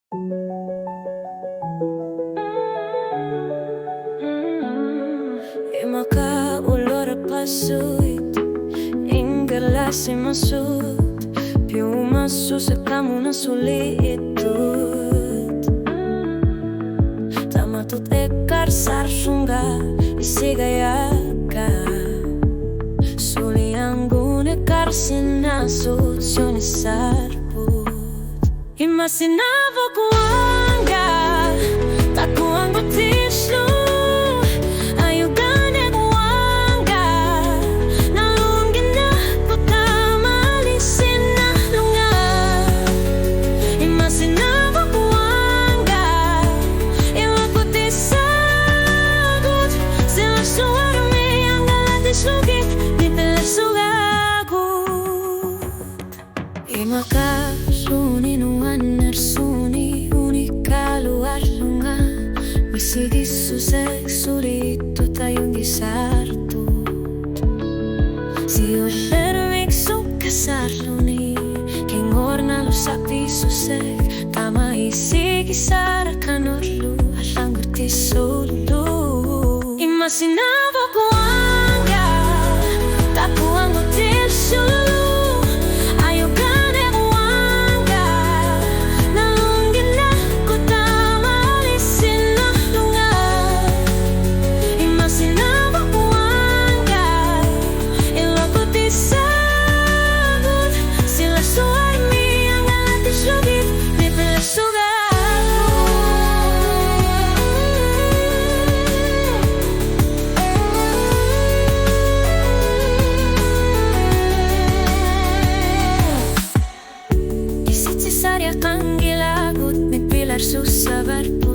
Maka ulor pasuit inggerlasi masut piu masu sekamu na suliitut tamatut ekar sarsunga isigayaka suliangun ekar sinasut sionisarput Immaasinnaavoq Uanga takuang batislu Maka suni nuan nersuni unika luar lunga Misigi susek surito tayong gisartut Sio shermik sukasar luni Kingor na lusapi susek Tama isigi sara kanorlu Alang gertisulu Immaasinnaavoq Uanga takuang batislu Susah berputar